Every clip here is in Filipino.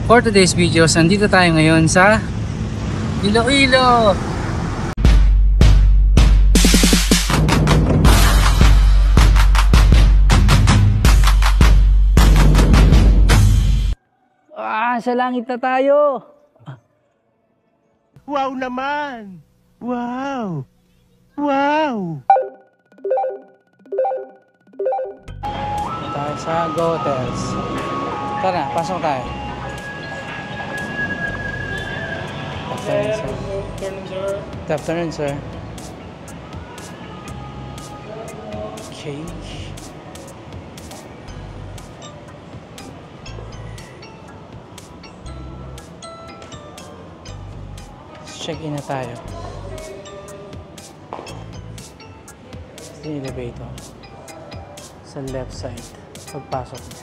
For today's videos, nandito tayo ngayon sa Iloilo. Sa langit na tayo. Wow naman! Wow! Wow! Dito tayo sa Go Hotels. Tara, pasok tayo. Good afternoon, sir. Okay. Check-in na tayo. Ito yung elevator. Sa left side. Pagpasok mo.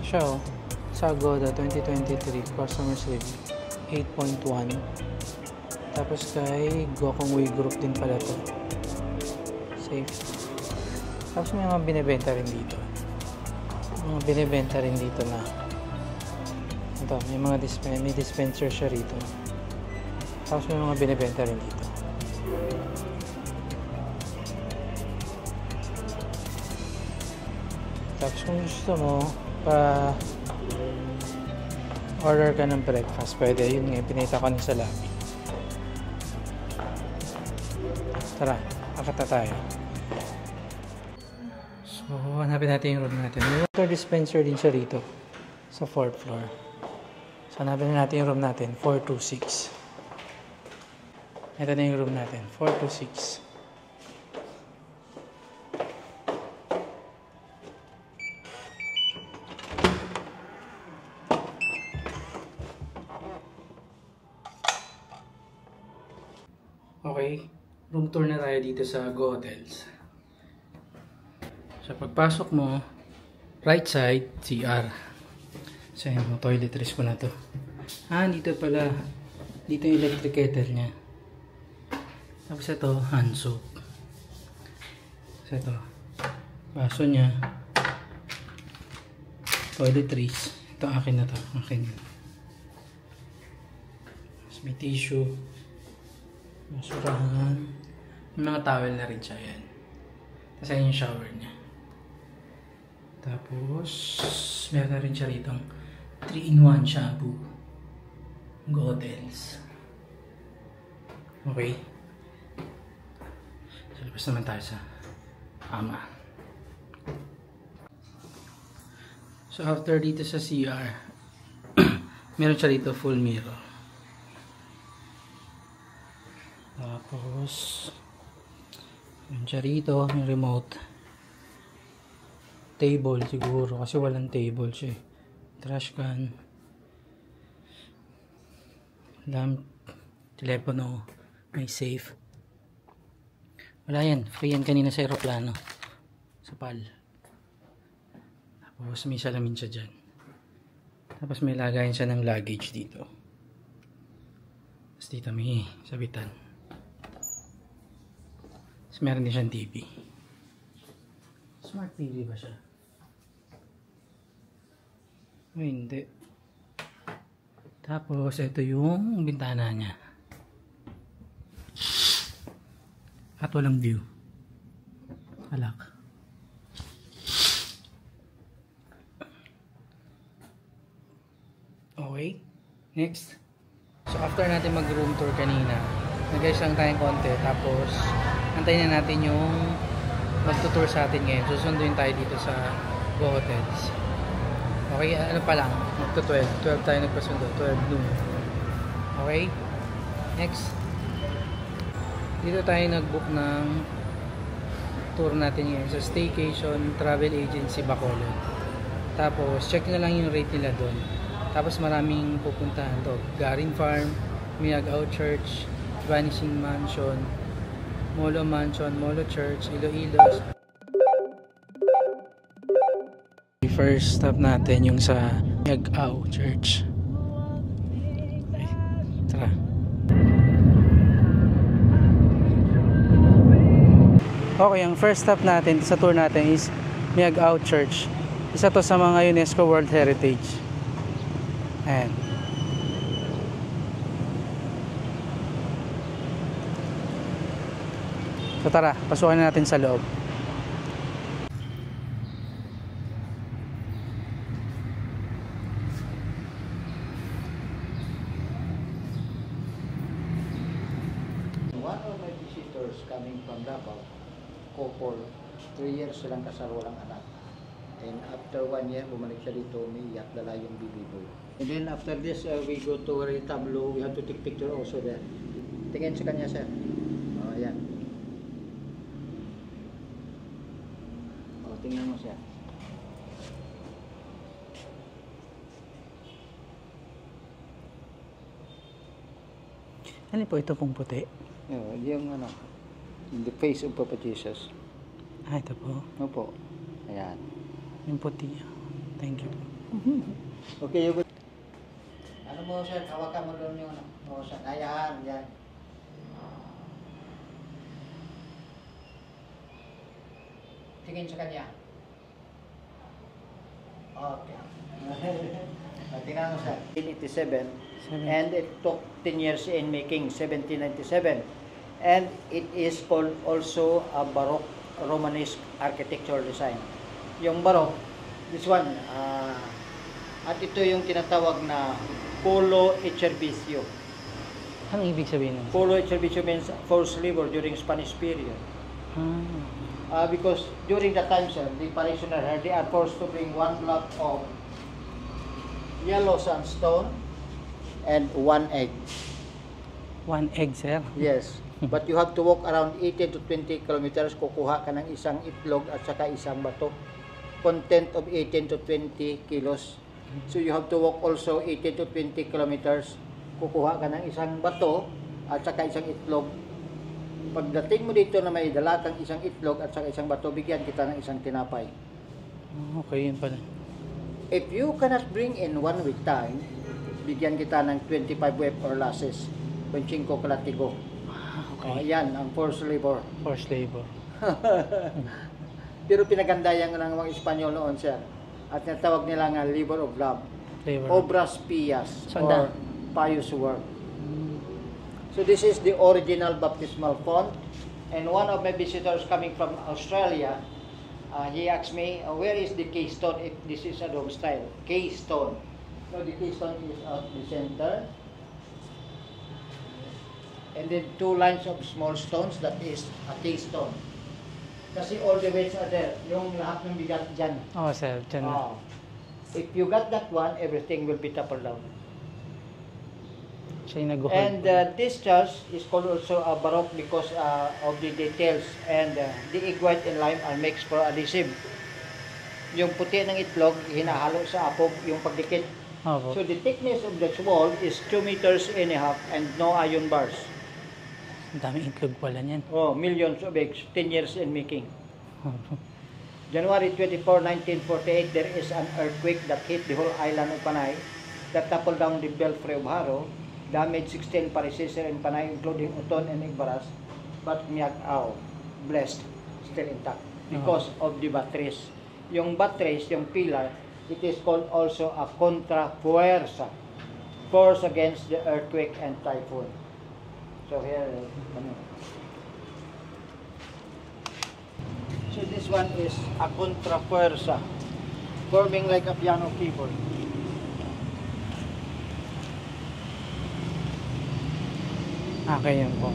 Show. Sa Agoda 2023 Customers Review 8.1. Tapos kay Gokong Way Group din pala to. Safe. Tapos may mga binibenta rin dito. Mga binibenta rin dito na ito, may mga may dispenser siya rito. Tapos may mga binibenta rin dito. Tapos kung gusto mo pa order ka ng breakfast, pwede. Yun nga, pinita ko na sa lobby. Tara, akata tayo. So, hanapin natin yung room natin. May water dispenser din siya rito sa 4th floor. So, hanapin natin yung room natin, 426. Ito na yung room natin, 426. Okay, room tour na tayo dito sa Go Hotels. So, pagpasok mo, right side, CR. So, yung toiletries ko na to. Dito pala. Dito yung electric kettle nya. Tapos ito, hand soap. So, ito. Baso nya. Toiletries. Ito, akin na to. Akin. Tapos may tissue. Basurahan. May mga towel na rin siya. Yan. Tapos ayan yung shower nya. Tapos, meron na rin siya rito 3-in-1 shampoo. Go Hotels. Okay. So, labas naman tayo sa ama. So, after dito sa CR, meron siya dito full mirror. Tapos, meron siya rito yung remote. Table siguro kasi walang table siya. Trash can, lamp, telepono, may safe. Wala yan, free yan kanina sa aeroplano, sa PAL. Tapos may salamin siya dyan. Tapos may lagayan siya ng luggage dito. Tapos dito may sabitan. Tapos meron din siyang TV. Smart TV ba siya? O hindi. Tapos ito yung bintana niya. At walang view. Alak. Okay. Next. So after natin mag room tour kanina, nag-guys lang tayong konti. Tapos antayin na natin yung magtutour sa atin ngayon. Susunduin tayo dito sa Go Hotels. Okay, ano pa lang, magto 12 tayo nagpasundo, 12 noon. Okay, next dito tayo nagbook ng tour natin ngayon sa Staycation Travel Agency Bacolod. Tapos check na lang yung rate nila doon. Tapos maraming pupuntahan to, Garin Farm, Miagao Church, Vanishing Mansion, Molo Mansion, Molo Church, Iloilo. First stop natin yung sa Miagao Church. Okay, tara. Okay, ang first stop natin sa tour natin is Miagao Church. Isa to sa mga UNESCO World Heritage. Ayan. So tara, pasukan natin sa loob. One of my visitors coming from Davao, couple, 3 years silang kasal, walang anak. And after 1 year, bumalik siya dito, umiiyak, dala yung baby boy. And then after this, we go to Retablo, we have to take picture also there. Tingin sa kanya, sir. Oh, ayan. Oh, tingnan mo siya. Ano po ito pong puti? Yung ano, the face of Papa Jesus. Ah, ito po. Opo. Ayan. Yung puti. Thank you. Okay, you good. Ano mo, sir? Hawakan mo doon yung ano. O, sir. Ayan, yan. Tingin sa kanya. Okay. Tingnan mo, sir. 1887. And it took 10 years in making, 1797. And it is called also a Baroque Romanesque architectural design. Yung Baroque, this one, at ito yung tinatawag na Polo Echervicio. Ang ibig sabihin nun? Polo Echervicio means forced labor during Spanish period. Because during that time, sir, the parishioner, they are forced to bring 1 block of yellow sandstone and 1 egg. 1 egg, sir? Yes. But you have to walk around 18 to 20 kilometers, kukuha ka ng isang itlog at saka isang bato. Content of 18 to 20 kilos. So you have to walk also 18 to 20 kilometers, kukuha ka ng isang bato at saka isang itlog. Pagdating mo dito na may dala kang isang itlog at saka isang bato, bigyan kita ng isang tinapay. Okay, yun pala. If you cannot bring in 1 week time, bigyan kita ng 25 web or lasses, 25 kalatigo. Okay. Yan ang forced labor. Forced labor. Pero pinagandayan ng mga Espanyol noon, sir. At natawag nila nga labor of love. Labor. Obras pias Sanda. or pious work. So this is the original baptismal font. And one of my visitors coming from Australia, he asked me, where is the keystone if this is a dome style? Keystone. So the keystone is out the center. And then 2 lines of small stones, that is a keystone. Kasi all the weights are there. Yung lahat ng bigat dyan. Oo, sir. Diyan na. If you got that one, everything will be toppled down. Siya yung nag-hold. And this church is called also a Baroque because of the details. And the egg white and lime are mixed for adhesive. Yung puti ng itlog, hinahalo sa apog yung pagdikit. Opo. So the thickness of the wall is 2 meters and a half and no iron bars. Ang daming itlog pala niyan. Oh, millions of eggs, 10 years in making. Opo. January 24, 1948, there is an earthquake that hit the whole island of Panay, that toppled down the belfry of Haro, damaged 16 parishes in Panay, including Uton and Igbaras, but Miagao, blessed, still intact, because of the batteries. Yung batteries, yung pillar, it is called also a contrafuerza, force against the earthquake and typhoon. So here, so this one is a contrafuerza, forming like a piano keyboard. Okay, yan po.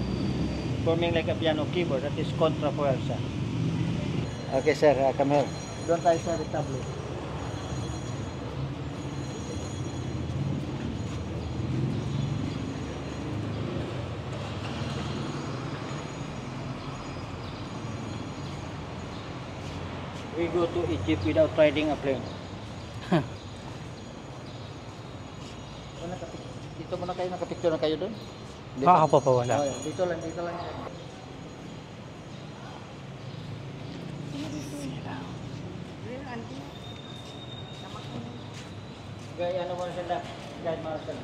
Forming like a piano keyboard, that is contrafuerza. Okay, sir, come here. Doon tayo sa retablo. We go to Egypt without riding a plane. Dito muna kayo, nakapicture na kayo doon? Ako pa wala. Oh, dito lang. Gaya ano mo sila? Guide mo sila.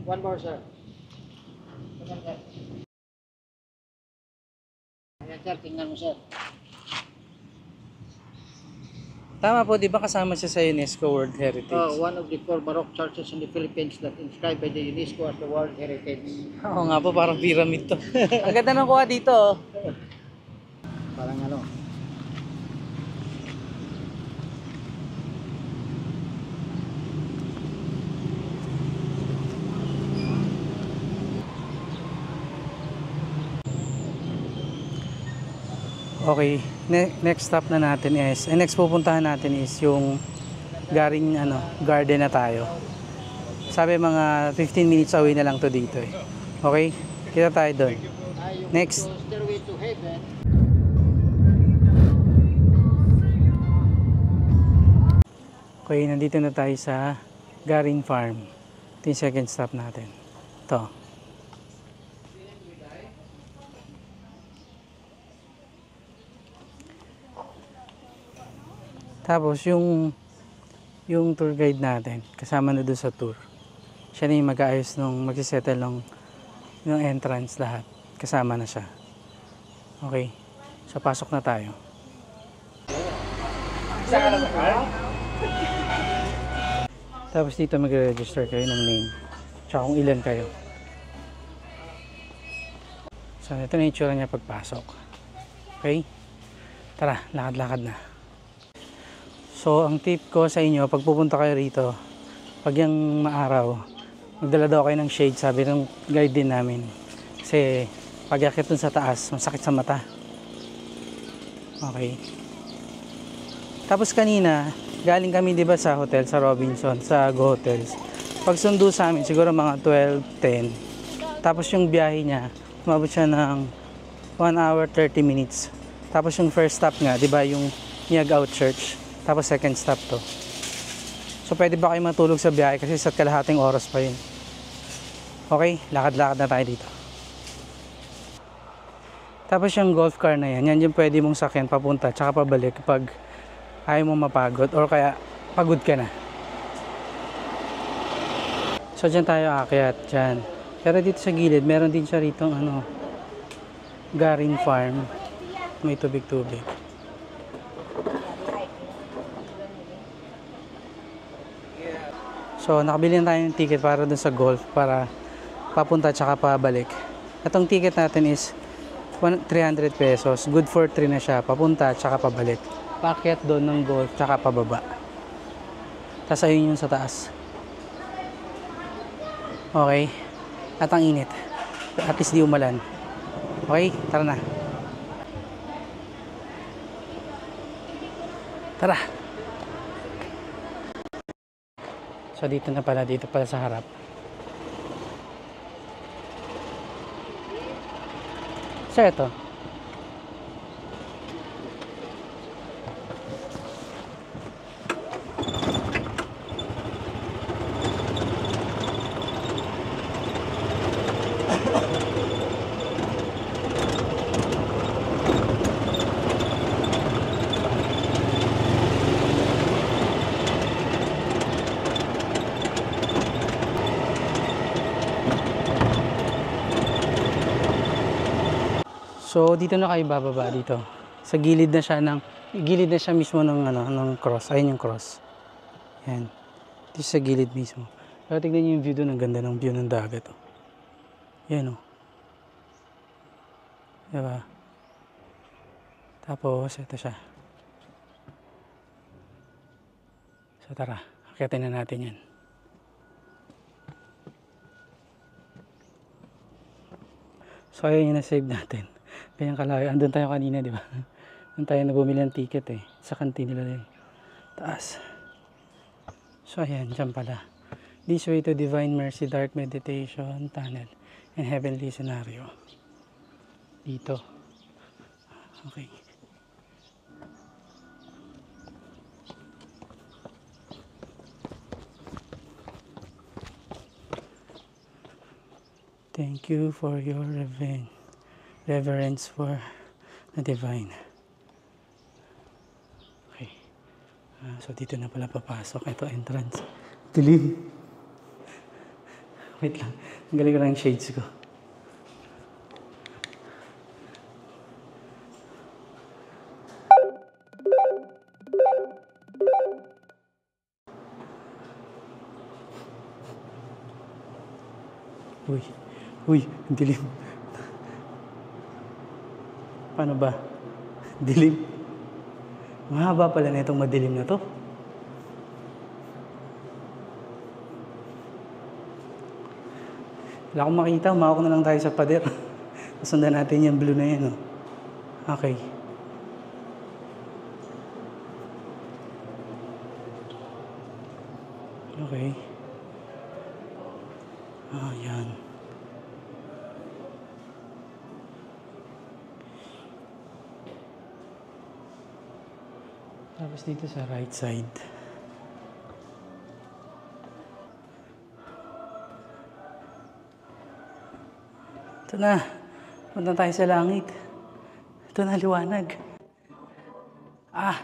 One more, sir. Ayan, sir. Tingnan mo, sir. Tama po, di ba kasama siya sa UNESCO World Heritage? One of the 4 Baroque churches in the Philippines that inscribed by the UNESCO as the World Heritage. Oo nga po, parang pyramid to. Ang ganda ng kuha dito. Oh. Parang ano. Okay, next stop na natin is, next pupuntahan natin is yung garing garden na tayo. Sabi mga 15 minutes away na lang to dito eh. Okay, kita tayo doon. Next. Stairway to Heaven. Okay, nandito na tayo sa Garing Farm. Ito yung second stop natin. Ito. Tapos yung tour guide natin, kasama na doon sa tour. Siya na yung mag-aayos nung magsisettle ng entrance lahat. Kasama na siya. Okay. So pasok na tayo. Tapos dito magre-register kayo ng name. Tsaka kung ilan kayo. So ito na yung itsura niya pagpasok. Okay? Tara, lakad-lakad na. So, ang tip ko sa inyo, pag pupunta kayo rito, pag yung maaraw, magdala daw kayo ng shade, sabi ng guide din namin. Kasi, pag akit dun sa taas, masakit sa mata. Okay. Tapos kanina, galing kami diba sa hotel, sa Robinson, sa Go Hotels. Pag sundo sa amin, siguro mga 12:10. Tapos yung biyahe niya, umabot siya ng 1 hour 30 minutes. Tapos yung first stop nga, diba yung Niagaw Church. Tapos second stop to. So pwede ba kayo matulog sa biyahe kasi sa kalahating oras pa yun. Okay, lakad-lakad na tayo dito. Tapos yung golf car na yan, yan yung pwede mong sakyan papunta tsaka pabalik pag ayaw mo mapagod or kaya pagod ka na. So dyan tayo aakyat, dyan. Pero dito sa gilid, meron din siya rito Garing Farm. May tubig-tubig. So, nakabili na tayo ng ticket para dun sa golf para papunta tsaka pabalik. Itong ticket natin is 300 pesos. Good for 3 na siya. Papunta tsaka pabalik. Paakyat doon ng golf tsaka pababa. Tapos ayun yung sa taas. Okay. At ang init. At least di umulan. Okay, tara na. Tara. So dito pala sa harap. So ito. So dito na kayo bababa dito. Sa gilid na siya mismo ng cross. Ayun yung cross. Yan. Dito sa gilid mismo. Pero tignan niyo yung view doon, ang ganda ng view ng dagat oh. Yan oh. Diba? Tapos ito siya. So tara, akyatin na natin yan. So ayun yung na-save natin. Kanyang kalayo. Andun tayo kanina, di ba? Andun tayo na bumili ng ticket eh. Sa kantin nila din. Taas. So ayan, dyan pala. This way to Divine Mercy Dark Meditation Tunnel and Heavenly Scenario. Dito. Okay. Thank you for your reverence for the divine. Okay. So dito na pala papasok. Ito entrance. Dilim. Wait lang. Ang galing ko lang yung shades ko. Uy. Uy, ang dilim. Paano ba? Dilim. Mahaba pala na itong madilim na to. Wala akong makita. Umawak na lang tayo sa pader. Sundan natin yung blue na yan. Oh. Okay. Okay. Ah, yan. Tapos dito sa right side. Ito na. Punta tayo sa langit. Ito na, liwanag. Ah!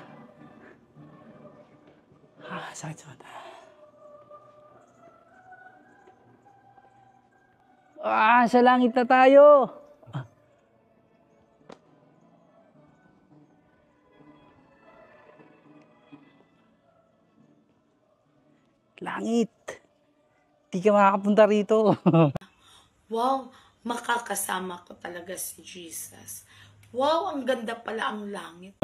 Ah, sakit sa mata. Ah, sa langit na tayo! Ah. Langit! Di ka makakapunta rito. Wow, makakasama ko talaga si Jesus. Wow, ang ganda pala ang langit.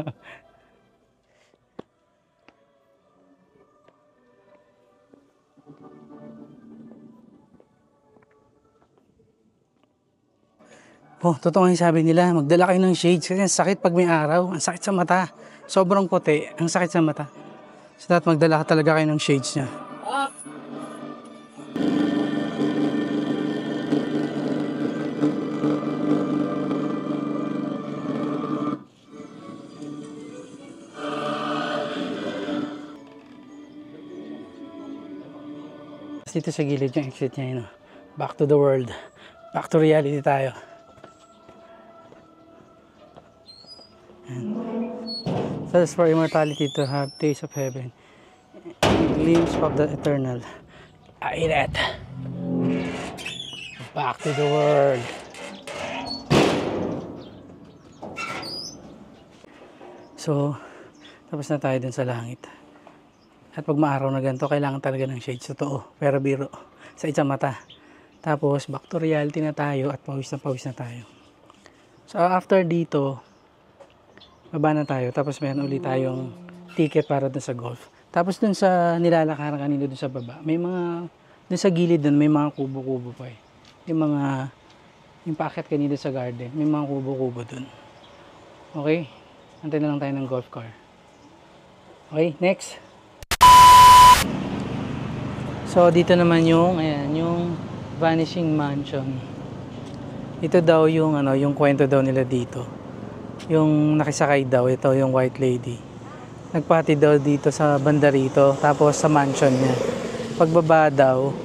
Oh, totoo yung sabi nila, magdala kayo ng shades kasi ang sakit pag may araw, ang sakit sa mata. Sobrang puti, ang sakit sa mata. So dapat magdala ka talaga kayo ng shades niya. Dito sa gilid yung exit niya yun. Back to the world. Back to reality tayo. Thus for immortality to have taste of heaven, glimpse of the eternal. Airet. Back to the world. So, tapos na tayo dun sa langit. At pag maaraw na ganito, kailangan talaga ng shades. Totoo, pero biro. Sa isang mata. Tapos, back to reality na tayo at pawis na tayo. So, after dito, baba na tayo. Tapos, meron ulit tayong ticket para dun sa golf. Tapos, dun sa nilalakaran kanina dun sa baba, may mga, dun sa gilid dun, may mga kubo-kubo pa eh. Yung paakyat kanina sa garden, may mga kubo-kubo dun. Okay? Antay na lang tayo ng golf car. Okay, next. So dito naman yung ayan, yung Vanishing Mansion. Ito daw yung yung kwento daw nila dito. Yung nakisakay daw, ito yung white lady. Nagpati daw dito sa banda rito, tapos sa mansion niya. Pagbaba daw,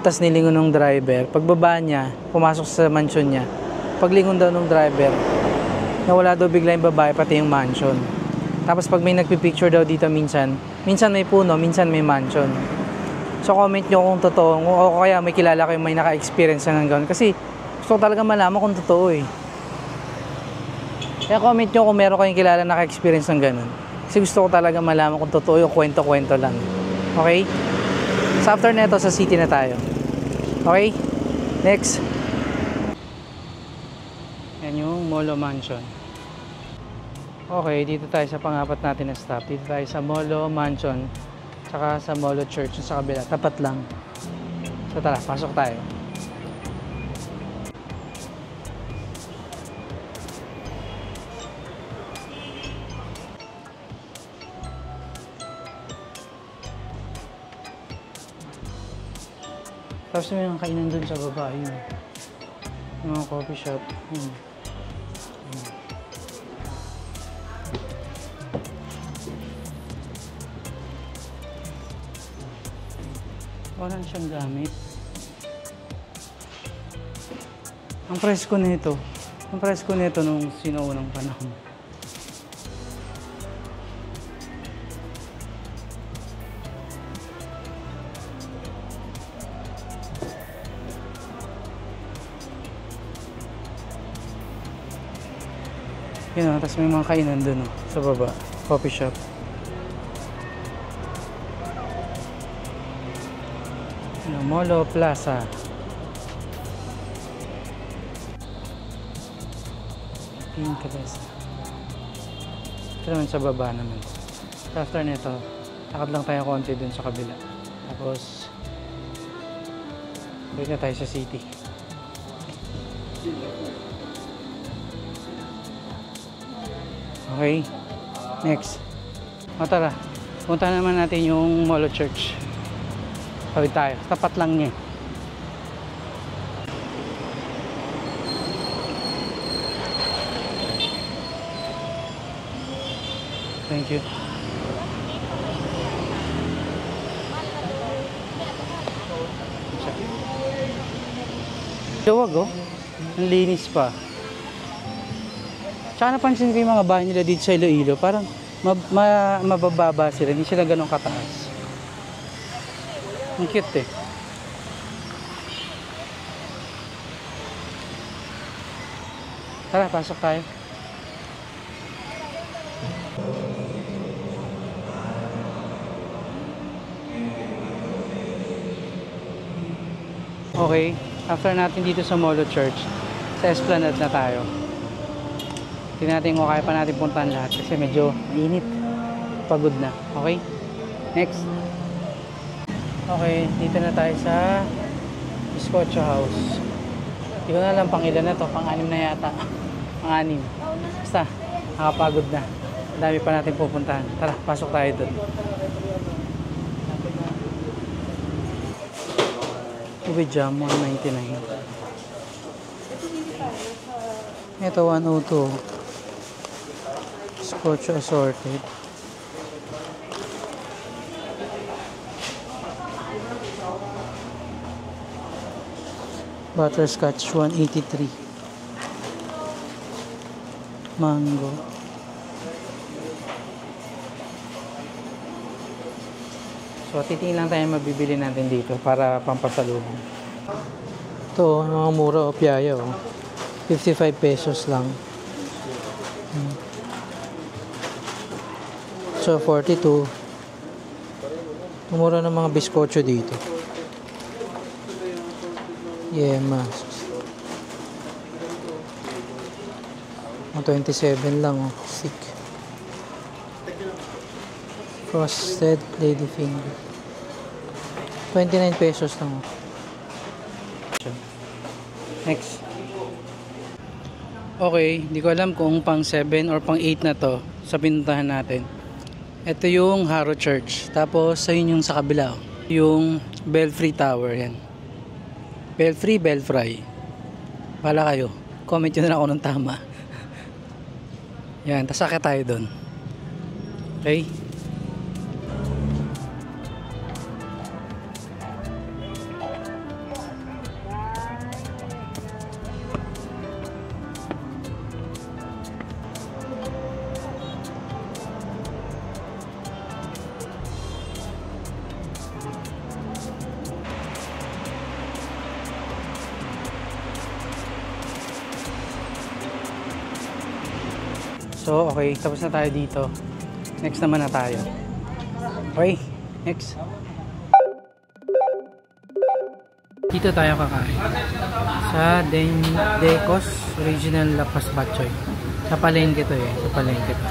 tas nilingon ng driver. Pagbaba niya, pumasok sa mansion niya. Paglingon daw ng driver, nawala daw bigla yung babae pati yung mansion. Tapos pag may nagpipicture daw dito minsan may puno, minsan may mansion. So comment nyo kung totoo, o kaya may kilala kayo may naka-experience ng gano'n. Kasi gusto ko talaga malaman kung totoo eh. Kaya comment nyo kung meron kayong kilala naka-experience ng gano'n. Kasi gusto ko talaga malaman kung totoo yung kwento-kwento lang. Okay? So after neto, sa city na tayo. Okay? Next. Yan yung Molo Mansion. Okay, dito tayo sa pangapat natin na stop. Dito tayo sa Molo Mansion. Tsaka sa Molo Church sa kabila. Tapat lang. So tara, pasok tayo. Tapos may mga kainan dun sa baba. Yun. Yung mga coffee shop. Yun. Wala siyang gamit. Ang presko nito. Ang presko nito nung sinuunang panahon. Yun o, tapos may mga kainan dun o, sa baba. Coffee shop. Molo Plaza. Pink Plaza. Ito naman sa baba naman. After nito, lakad lang tayo konti dun sa kabila. Tapos balik na tayo sa city. Okay, next. O tara, punta naman natin yung Molo Church. Kawit tayo, tapat lang niya. Thank you. Luwag oh, ang linis pa. Tsaka napansin ko yung mga bahay nila dito sa Iloilo, parang mabababa sila, hindi sila ganun kataas. Ang cute eh. Tara, pasok tayo. Okay, after natin dito sa Molo Church, sa Esplanade na tayo. Tingnan natin kung kaya pa natin puntahan lahat kasi medyo mainit. Pagod na. Okay? Next. Okay, dito na tayo sa Bizcocho House. Hindi ko na alam pang ilan na to, pang-anim na yata. Pang-anim. Basta, nakapagod na. Ang dami pa natin pupuntahan. Tara, pasok tayo doon. Ube Jam, 199. Ito, 102. Bizcocho assorted. Butterscotch 183. Mango. So titingin lang tayo mabibili natin dito para pampasalubong. Ito, mga mura o piyaya oh. 55 pesos lang. So 42. Mura ng mga biskotso dito. Yema. 27 lang oh. Sick. Frosted ladyfinger. 29 pesos lang oh. Next. Okay, hindi ko alam kung pang 7 or pang 8 na to sa pinuntahan natin. Ito yung Harrow Church. Tapos ayun yung sa kabila oh. Yung Belfry Tower yan. Belfry, Belfry. Wala kayo. Comment nyo na lang ako ng tama. Yan, tas akit tayo doon. Okay? So, okay. Tapos na tayo dito. Next naman na tayo. Okay. Next. Dito tayo kakain. Sa Decos Original Lapas Batchoy. Sa palengke to eh. Sa palengke to.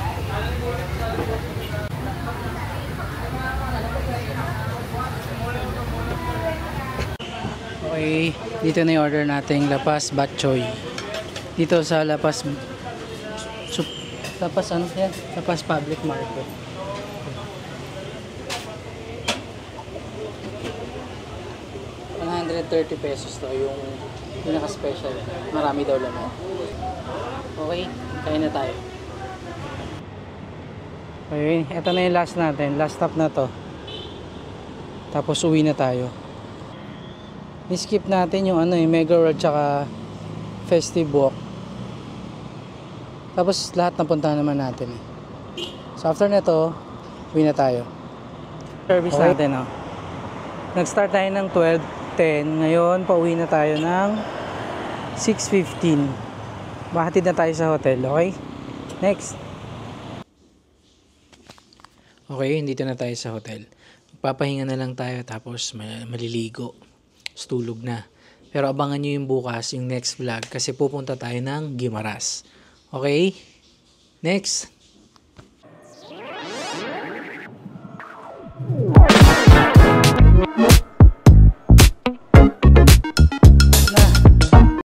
Okay. Dito na yung order nating Lapas Batchoy. Dito sa Lapas ano yan? Lapas Public Market. $130 to yung pinaka-special. Marami daw laman. Okay, kain na tayo. Okay, ito na yung last natin. Last stop na to. Tapos uwi na tayo. Ni-skip natin yung Mega World tsaka Festive Walk. Tapos lahat napuntahan naman natin. So after nito, uwi na tayo. Service natin oh. Nag-start tayo ng 12:10. Ngayon, pauwi na tayo ng 6:15. Mahatid na tayo sa hotel, okay? Next. Okay, dito na tayo sa hotel. Magpapahinga na lang tayo tapos maliligo. Tulog na. Pero abangan nyo yung bukas, yung next vlog kasi pupunta tayo ng Guimaras. Okay? Next.